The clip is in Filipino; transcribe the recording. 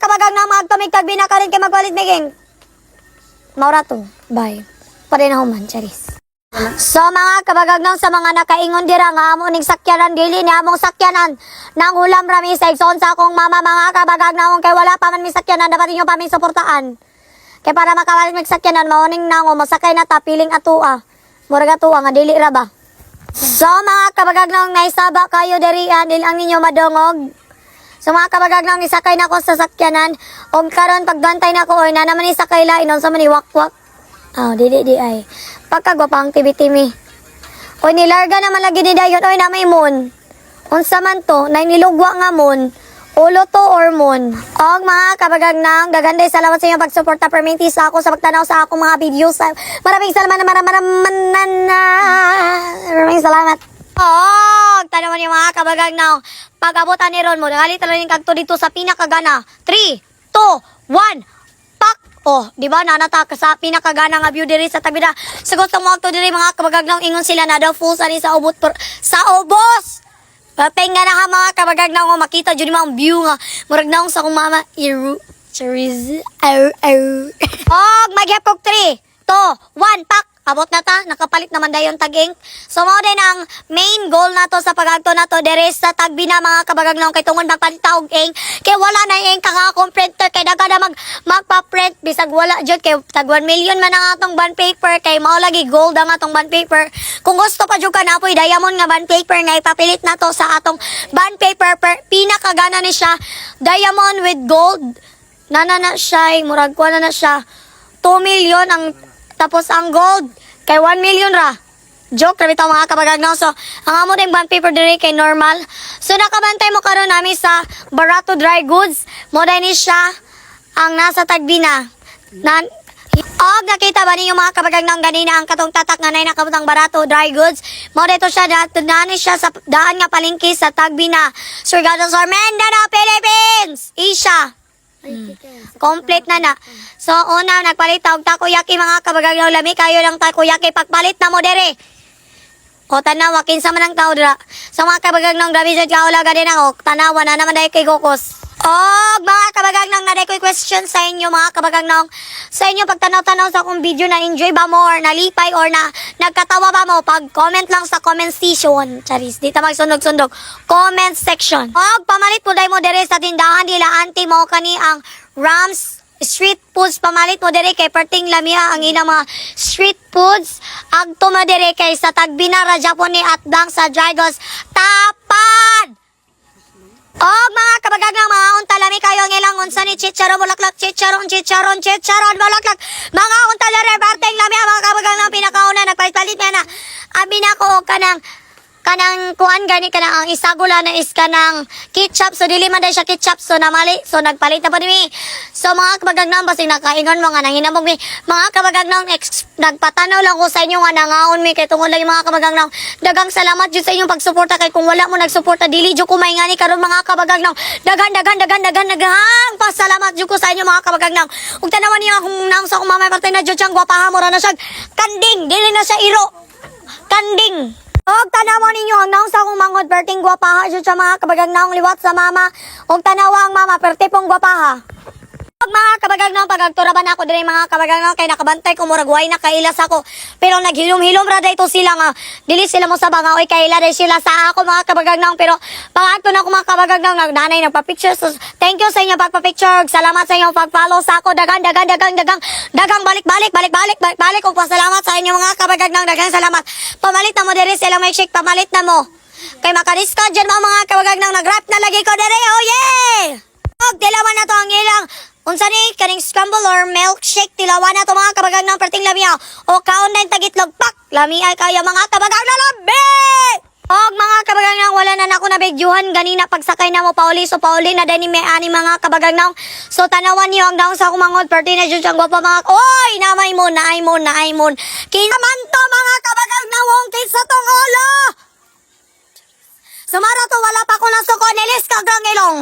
kabagang na mga tumig tagbinakarin kay magwalit miging. Maura to. Bye. Pare na human, charis. So mga kabagagnang sa mga nakaingon dira nga amo ning sakyanan dili ni among sakyanan nang ulam rami sa igsoon sa akong mama mga kabagagnang kay wala pa man mi sakyanan dapat inyo pa mi suportaan. Kay para makawalit mig sakyanan mao ning nango masakay na ta piling atua. Murag atua nga dili ra ba. So mga kabagagnang naisaba kayo diri dili ang ninyo madungog. So mga kabagagnang isakay na ko sa sakyanan og karon pagbantay na ko oy na naman isakay la inon sa maniwakwak. Di ay. Pagkagwapang tibitimi. Oy nilarga naman lagi ni dayon oy na may moon. Unsa man to, nay nilugwa nga moon. Ulo to or moon. Og mga kabagagnang daganday salamat sa inyong pagsuporta perminti sa ako sa pagtanaw sa akong mga videos. Maraming salamat maraming salamat. Tanawan yung mga kabagagnang pag-abutan ni Ron mo. Nangalit na rin kagto dito sa pinakagana. 3, 2, 1, pak! Di ba nanata ka sa pinakagana nga view diri sa tabi na. Sa gusto mo to diri mga kabagagnang ingon sila na daw full ani sa ubos. Sa ubos! Papenga na ha mga kabagagnang makita dyan yung mga view nga. Murag naong sa kong mama. Iru. Chariz. Magyapok 3, 2, 1, pak! Abot na ta, nakapalit naman dayon tag-ink. So mao din ang main goal nato sa pagagto nato dere sa tagbi na mga kabagagnang kay tungod magpalit ta og ink. Kay wala na ink nga akong printer kay daga na magpa-print bisag wala jud kay tag 1 million man ang atong bond paper kay mao lagi gold ang atong bond paper. Kung gusto pa jud ka napoy diamond nga bond paper nga ipapilit nato sa atong bond paper pinakagana ni siya diamond with gold. Nana na siya, murag ko na siya. 2 million ang tapos ang gold, kay 1 million ra. Joke, rabi mga kabagagnang. So, ang amo ding bond paper diri kay normal. So, nakabantay mo karon nami sa Barato Dry Goods. Moday ni siya ang nasa tagbina. Nakita ba ninyo mga kabagagnang ganina ang katong tatak nga nay nakabutang Barato Dry Goods. Moday to siya, daan siya sa daan nga palengke sa tagbina. Surigao sa Mindanao, Philippines! Isha. Complete na. So una nagpalit og takoyaki mga kabagagnang lami kayo lang takoyaki pagpalit na mo dere. O tanawa kinsa man ang tao dira. So mga kabagagnang grabe jud kaula gani na tanawa na naman dai kay Gokos. Mga kabagagnang naday ko'y question sa inyo mga kabagagnang. Sa inyo pagtanaw-tanaw sa akong video na enjoy ba mo or nalipay or na nagkatawa ba mo, pag-comment lang sa comment section. Charis, di ta magsunog-sunog. Comment section. Pamalit po dahil mo dire sa tindahan nila auntie mo kani ang Rams street foods pamalit mo dire kay perting lamia ang ina mga street foods. Agto mo dire kay sa tagbinara Japon ni atdang sa Dragos Tapan. Mga kabagagnang mga untalami kayo ang ilang unsa ni chicharon bulaklak chicharon bulaklak mga untalare parteng lami mga kabagagnang pinakauna nagpalit-palit na abi na ko kanang kuan gani kanang ang isagula na is kanang ketchup so dili man dai siya ketchup so namali so nagpalit na pa nimi. So mga kabagagnang basig nakaingon mo nga nanginamog mi mga kabagagnang nagpatanaw lang ko sa inyo nga nangaon mi kay tungod lagi mga kabagagnang dagang salamat jud sa inyong pagsuporta kay kung wala mo nagsuporta dili jud ko maingani karon mga kabagagnang daghang pasalamat jud ko sa inyo mga kabagagnang. Ug tanawan niyo akong nang sa akong mamay patay na jud siyang gwapaha mo ra na siya kanding dili na siya iro kanding. Tanawa ninyo ang naong sa akong mangod perting gwapaha jud sa mga kabagagnang liwat sa mama. Tanawa ang mama perti pong gwapaha. Mga kabagagnang pagagturaban ako dire mga kabagagnang kay nakabantay ko murag way na kailas ako. Pero naghilom-hilom ra dayto sila nga dili sila mo sa bangaoy kaila day sila sa ako mga kabagagnang pero pangadto na ako mga kabagagnang nagdanay nagpa-picture. So, thank you sa inyo pagpa-picture. Salamat sa inyong pag-follow sa ako dagang balik og pasalamat sa inyo mga kabagagnang dagang salamat. Pamalit na mo dire sila may shake pamalit na mo. Kay makadiscount dyan mga kabagagnang nag-rap na lagi ko dire. Oh yeah! Tilawan na to ang ilang unsa ni kaning scramble or milkshake tilawan na to mga kabagagnang perting lamia o kaon din tagitlog pak lami ay kayo mga kabagagnang labi. Mga kabagagnang wala na nako na videohan ganina pagsakay na mo pauli so pauli na din ni may ani mga kabagagnang. So tanawan niyo ang daong sa akong mangod perti na jud ang gwapo mga oy namay mo naay mon kinaman to mga kabagagnang wong kinsa tong ulo. Sumara to wala pa ko nasuko nilis kagrang ilong.